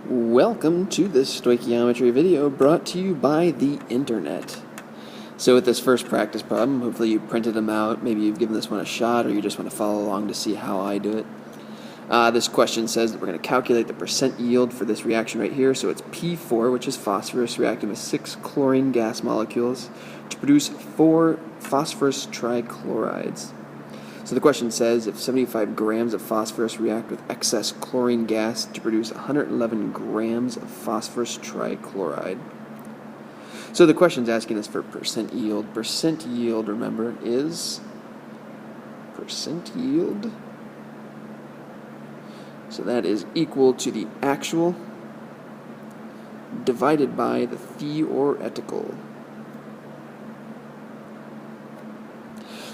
Welcome to this stoichiometry video brought to you by the internet. So with this first practice problem, hopefully you printed them out, maybe you've given this one a shot, or you just want to follow along to see how I do it. This question says that we're going to calculate the percent yield for this reaction right here. So it's P4, which is phosphorus, reacting with 6 chlorine gas molecules to produce 4 phosphorus trichlorides. So the question says if 75 grams of phosphorus react with excess chlorine gas to produce 111 grams of phosphorus trichloride. So the question's asking us for percent yield. Percent yield, remember, is percent yield. So that is equal to the actual divided by the theoretical.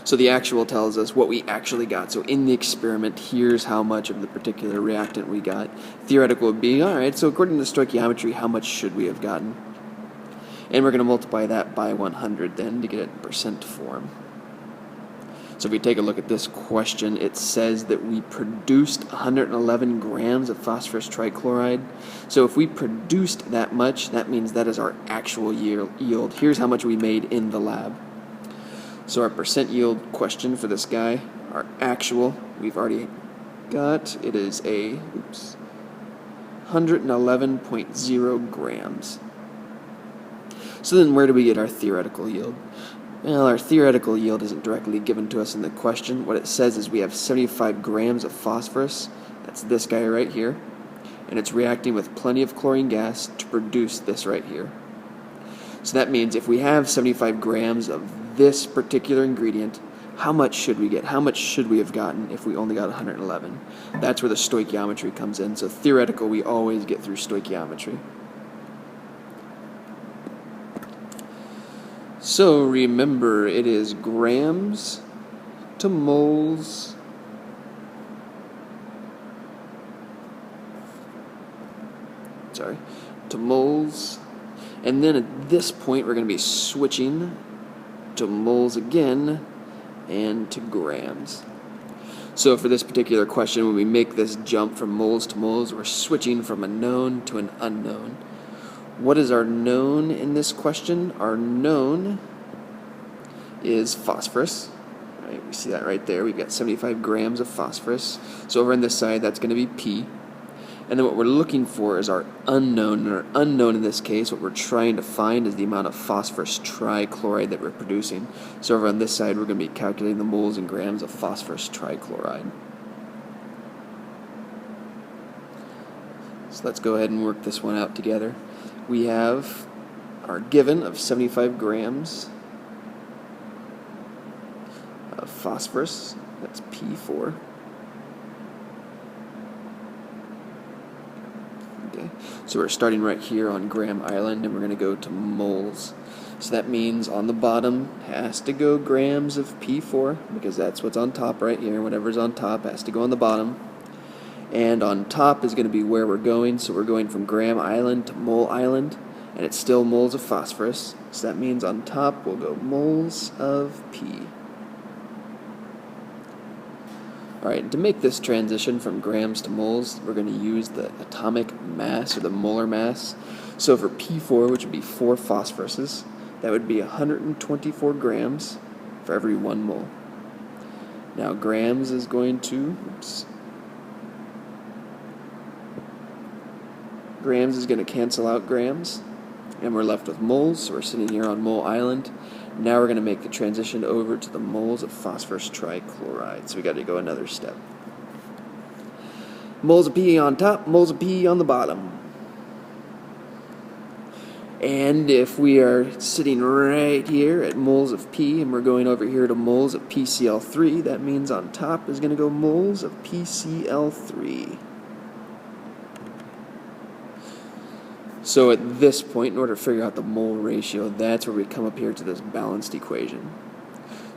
So the actual tells us what we actually got. So in the experiment, here's how much of the particular reactant we got. Theoretical would be, all right, so according to stoichiometry, how much should we have gotten? And we're going to multiply that by 100 then to get it in percent form. So if we take a look at this question, it says that we produced 111 grams of phosphorus trichloride. So if we produced that much, that means that is our actual yield. Here's how much we made in the lab. So our percent yield question for this guy, our actual, we've already got, it is a 111.0 grams. So then where do we get our theoretical yield? Well, our theoretical yield isn't directly given to us in the question. What it says is we have 75 grams of phosphorus, that's this guy right here, and it's reacting with plenty of chlorine gas to produce this right here. So that means if we have 75 grams of this particular ingredient, how much should we get? How much should we have gotten if we only got 111? That's where the stoichiometry comes in. So theoretical, we always get through stoichiometry. So remember, it is grams to moles to moles. And then at this point, we're going to be switching to moles again and to grams. So for this particular question, when we make this jump from moles to moles, we're switching from a known to an unknown. What is our known in this question? Our known is phosphorus. Right, we see that right there. We've got 75 grams of phosphorus. So over on this side, that's going to be P. And then what we're looking for is our unknown. And our unknown in this case, what we're trying to find is the amount of phosphorus trichloride that we're producing. So over on this side, we're going to be calculating the moles and grams of phosphorus trichloride. So let's go ahead and work this one out together. We have our given of 75 grams of phosphorus. That's P4. So we're starting right here on gram island, and we're going to go to moles. So that means on the bottom has to go grams of P4, because that's what's on top right here. Whatever's on top has to go on the bottom. And on top is going to be where we're going. So we're going from gram island to mole island, and it's still moles of phosphorus. So that means on top we'll go moles of P. Alright, to make this transition from grams to moles, we're going to use the atomic mass, or the molar mass. So for P4, which would be 4 phosphoruses, that would be 124 grams for every 1 mole. Now grams is going to, grams is going to cancel out grams, and we're left with moles, so we're sitting here on mole island. Now we're going to make the transition over to the moles of phosphorus trichloride. So we got to go another step. Moles of P on top, moles of P on the bottom. And if we are sitting right here at moles of P and we're going over here to moles of PCl3, that means on top is going to go moles of PCl3. So at this point, in order to figure out the mole ratio, that's where we come up here to this balanced equation.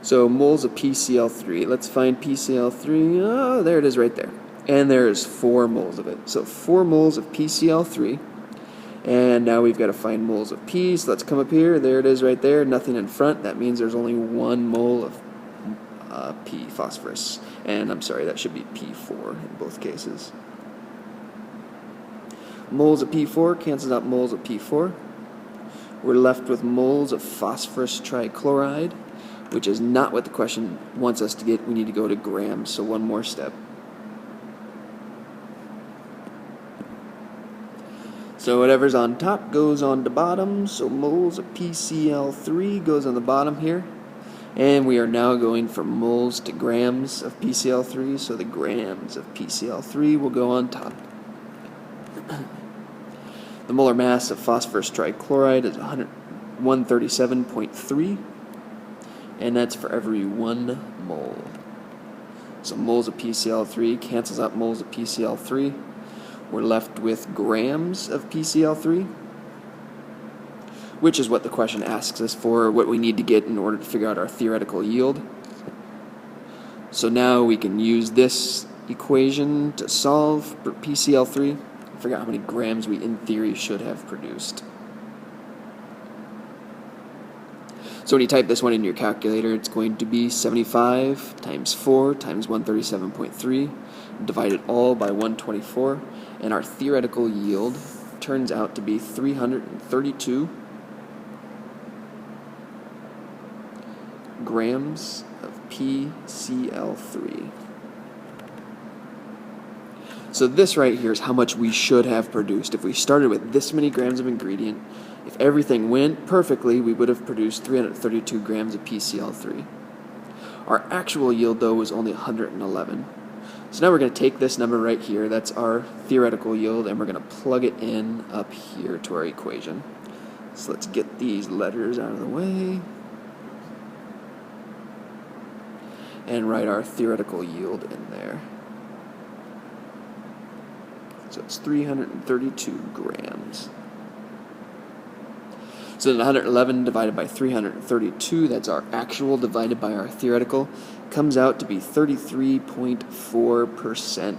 So moles of PCl3, let's find PCl3, oh, there it is right there. And there's 4 moles of it. So 4 moles of PCl3, and now we've got to find moles of P, so let's come up here, there it is right there, nothing in front, that means there's only 1 mole of P, phosphorus. And I'm sorry, that should be P4 in both cases. Moles of P4 cancels out moles of P4. We're left with moles of phosphorus trichloride, which is not what the question wants us to get. We need to go to grams, so one more step. So whatever's on top goes on the bottom, so moles of PCl3 goes on the bottom here. And we are now going from moles to grams of PCl3, so the grams of PCl3 will go on top. The molar mass of phosphorus trichloride is 137.3, and that's for every 1 mole. So moles of PCl3 cancels out moles of PCl3. We're left with grams of PCl3, which is what the question asks us for, what we need to get in order to figure out our theoretical yield. So now we can use this equation to solve for PCl3 and figure out how many grams we, in theory, should have produced. So when you type this one in your calculator, it's going to be 75 times 4 times 137.3, divided all by 124, and our theoretical yield turns out to be 332 grams of PCl3. So this right here is how much we should have produced. If we started with this many grams of ingredient, if everything went perfectly, we would have produced 332 grams of PCl3. Our actual yield, though, was only 111. So now we're going to take this number right here, that's our theoretical yield, and we're going to plug it in up here to our equation. So let's get these letters out of the way and write our theoretical yield in there. So it's 332 grams. So then 111 divided by 332, that's our actual divided by our theoretical, comes out to be 33.4%. So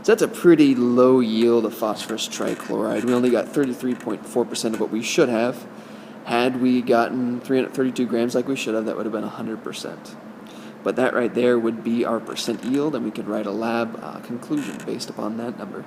that's a pretty low yield of phosphorus trichloride. We only got 33.4% of what we should have. Had we gotten 332 grams like we should have, that would have been 100%. But that right there would be our percent yield, and we could write a lab conclusion based upon that number.